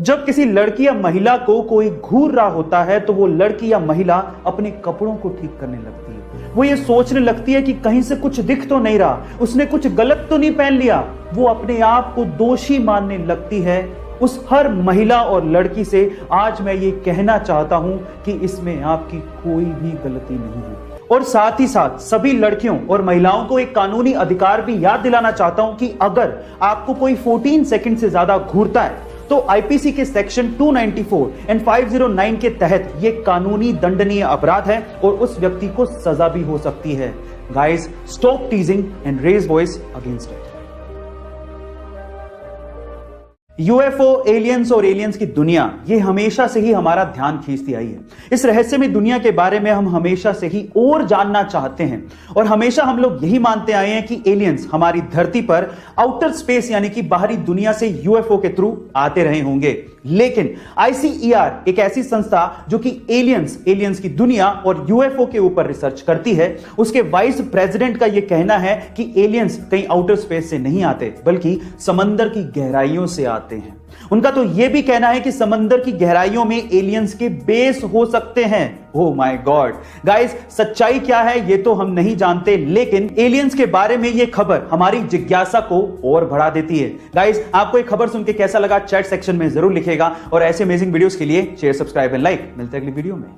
जब किसी लड़की या महिला को कोई घूर रहा होता है तो वो लड़की या महिला अपने कपड़ों को ठीक करने लगती है। वो ये सोचने लगती है कि कहीं से कुछ दिख तो नहीं रहा, उसने कुछ गलत तो नहीं पहन लिया। वो अपने आप को दोषी मानने लगती है। उस हर महिला और लड़की से आज मैं ये कहना चाहता हूं कि इसमें आपकी कोई भी गलती नहीं है। और साथ ही साथ सभी लड़कियों और महिलाओं को एक कानूनी अधिकार भी याद दिलाना चाहता हूं कि अगर आपको कोई 14 सेकंड से ज्यादा घूरता है तो आईपीसी के सेक्शन 294 एंड 509 के तहत यह कानूनी दंडनीय अपराध है और उस व्यक्ति को सजा भी हो सकती है। Guys, stop teasing and raise voice against it. UFO, aliens और एलियंस की दुनिया ये हमेशा से ही हमारा ध्यान खींचती आई है। इस रहस्यमय दुनिया के बारे में हम हमेशा से ही और जानना चाहते हैं और हमेशा हम लोग यही मानते आए हैं कि एलियंस हमारी धरती पर आउटर स्पेस यानी कि बाहरी दुनिया से यूएफओ के थ्रू आते रहे होंगे। लेकिन आईसीईआर एक ऐसी संस्था जो कि एलियंस की दुनिया और यूएफओ के ऊपर रिसर्च करती है, उसके वाइस प्रेसिडेंट का यह कहना है कि एलियंस कहीं आउटर स्पेस से नहीं आते बल्कि समंदर की गहराइयों से आते हैं। उनका तो यह भी कहना है कि समंदर की गहराइयों में एलियंस के बेस हो सकते हैं। ओह माय गॉड गाइस, सच्चाई क्या है ये तो हम नहीं जानते, लेकिन एलियंस के बारे में यह खबर हमारी जिज्ञासा को और बढ़ा देती है। गाइस, आपको एक खबर सुन के कैसा लगा चैट सेक्शन में जरूर लिखिएगा और ऐसे अमेजिंग वीडियोस के लिए शेयर, सब्सक्राइब एंड लाइक। मिलते हैं अगली वीडियो में।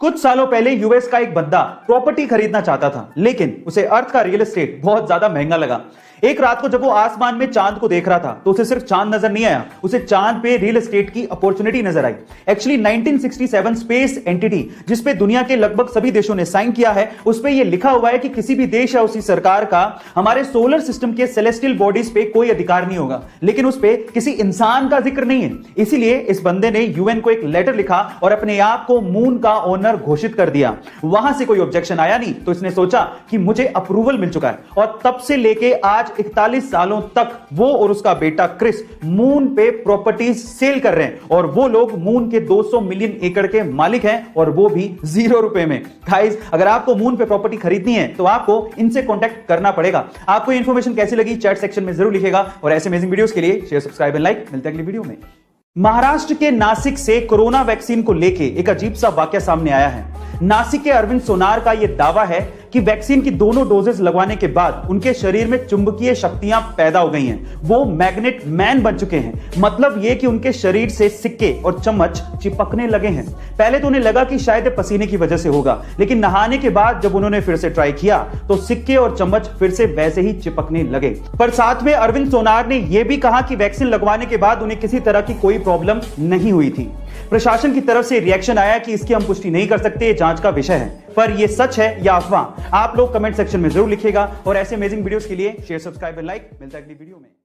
कुछ सालों पहले यूएस का एक बंदा प्रॉपर्टी खरीदना चाहता था, लेकिन उसे अर्थ का रियल एस्टेट बहुत ज्यादा महंगा लगा। एक रात को जब वो आसमान में चांद को देख रहा था तो उसे सिर्फ चांद नजर नहीं आया, उसे चांद पे रियल एस्टेट की अपॉर्चुनिटी नजर आई। एक्चुअली 1967 स्पेस एंटिटी जिसपे दुनिया के लगभग सभी देशों ने साइन किया है, उस पे ये लिखा हुआ है कि किसी भी देश या उसी सरकार का हमारे सोलर सिस्टम के सेलेस्टियल बॉडीज पे कोई अधिकार नहीं होगा, लेकिन उस पे किसी इंसान का जिक्र नहीं है। इसीलिए इस बंदे ने यूएन को एक लेटर लिखा और अपने आप को मून का ओनर घोषित कर दिया। वहां से कोई ऑब्जेक्शन आया नहीं तो इसने सोचा कि मुझे अप्रूवल मिल चुका है और तब से लेके आज 41 सालों तक वो और उसका बेटा क्रिस मून पे प्रॉपर्टीज सेल कर रहे हैं और वो लोग मून के 200 मिलियन एकड़ के मालिक हैं और वो भी 0 रुपए में। गाइस, अगर आपको मून पे प्रॉपर्टी खरीदनी है तो आपको इनसे कांटेक्ट करना पड़ेगा। आपको ये इंफॉर्मेशन कैसी लगी चैट सेक्शन में जरूर लिखिएगा और ऐसे अमेजिंग वीडियोस के लिए शेयर, सब्सक्राइब एंड लाइक। मिलते हैं अगली वीडियो में। महाराष्ट्र के नासिक से कोरोना वैक्सीन को लेके एक अजीब सा वाकया सामने आया है। नासिक के अरविंद सोनार का यह दावा है कि वैक्सीन की दोनों डोजेस लगवाने के बाद उनके शरीर में चुंबकीय शक्तियां पैदा हो गई हैं। वो मैग्नेट मैन बन चुके हैं। मतलब यह कि उनके शरीर से सिक्के और चम्मच चिपकने लगे हैं। पहले तो उन्हें लगा कि शायद पसीने की वजह से होगा, लेकिन नहाने के बाद जब उन्होंने फिर से ट्राई किया तो सिक्के और चम्मच फिर से वैसे ही चिपकने लगे। पर साथ में अरविंद सोनार ने यह भी कहा कि वैक्सीन लगवाने के बाद उन्हें किसी तरह की कोई प्रॉब्लम नहीं हुई थी। प्रशासन की तरफ से रिएक्शन आया कि इसकी हम पुष्टि नहीं कर सकते, ये जांच का विषय है। पर यह सच है या अफवाह, आप लोग कमेंट सेक्शन में जरूर लिखिएगा और ऐसे अमेजिंग वीडियोस के लिए शेयर, सब्सक्राइब एंड लाइक। मिलता है अगली वीडियो में।